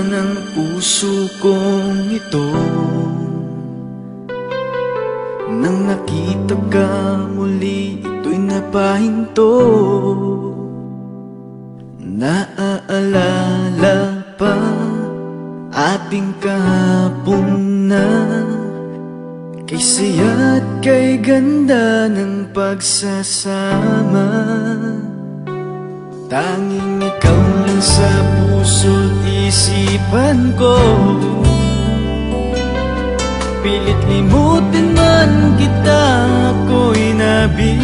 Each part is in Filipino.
ng puso kong ito. Nang nakita ka muli, ito'y napahinto. Naaalala pa ating kahapon na kay saya at kay ganda ng pagsasama. Tanging ikaw lang sa puso't isipan ko. Pilit limutin man kita, ako'y nabibigo.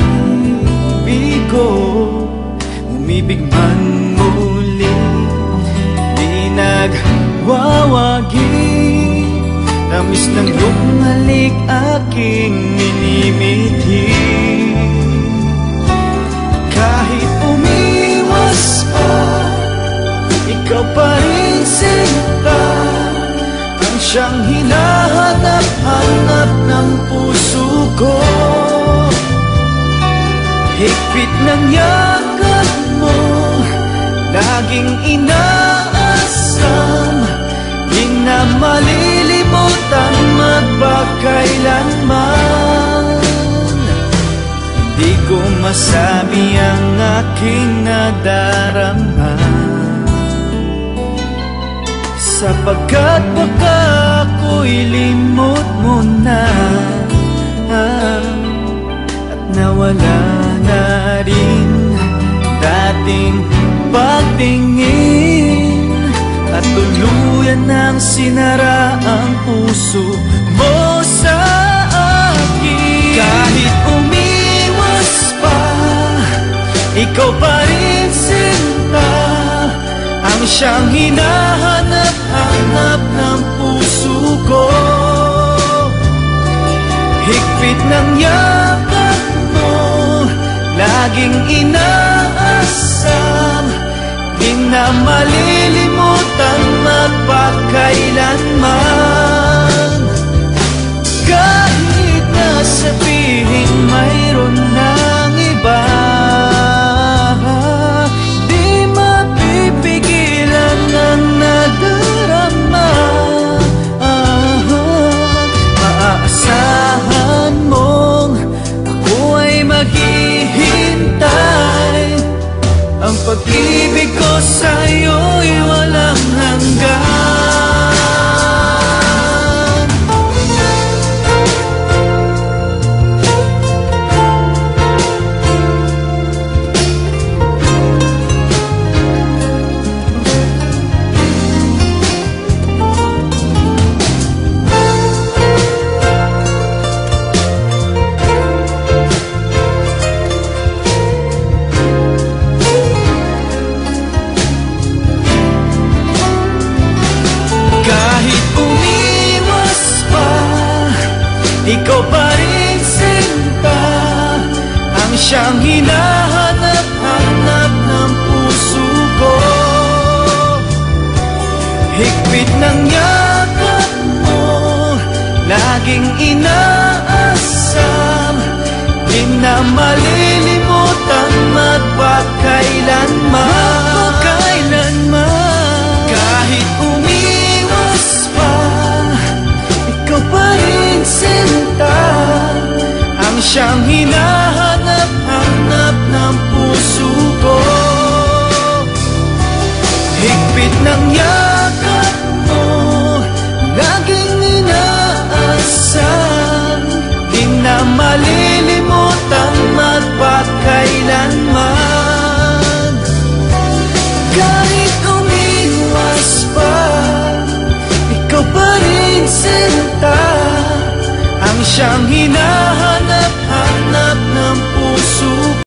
Umibig man muli, di nagwawagi. Tamis ng iyong halik aking minimithi. Kahit umiwas pa, ikaw pa rin sinta, ang siyang hinahanap-hanap ng puso ko. Higpit ng yakap mo, laging inaasam, di na malilimutan magpakailanman. Di ko masabi ang aking nadarama, sapagkat baka ako'y limot mo na, at nawala na rin dating pagtingin, at tuluyan nang sinara ang puso mo sa akin. Kahit umiwas pa, ikaw pa rin sinta, ang siyang hinahanap-hanap ng puso ko. Higpit ng yakap mo, laging inaasam, di na malilimutan magpakailanman. Kahit na sabihin mayroon ng iba, di mapipigilan ang nadarama. Maaasahan mong ako ay maghihintay, ang pag-ibig ko sa'yo'y walang hanggan. Ikaw pa rin sinta, ang siyang hinahanap-hanap ng puso ko. Higpit ng yakap mo, laging inaasam, di na malilimutan magpakailanman. Kahit umiwas pa, ikaw pa rin sinta, ang siyang hinahanap-hanap ng puso ko. Higpit ng yakap mo, laging inaasam, di na malilimutan magpakailanman. Kahit umiwas pa, ikaw pa rin sinta, ang siyang